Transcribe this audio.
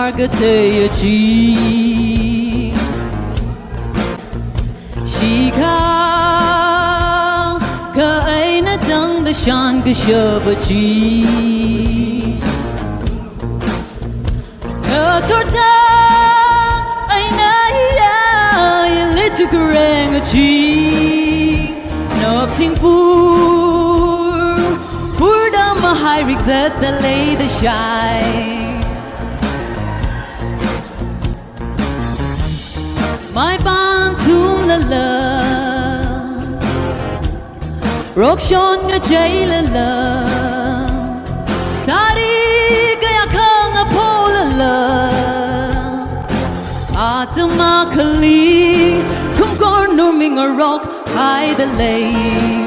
margate chi she ka aina dang the shan ga shabachi torta aina ya litu grang chi nop ting pu my high rigs at the lay the shine my band tum la la rock shon ga jay la la sari ga ya khang a pol la atma khali kum kor no ming a rock high the lay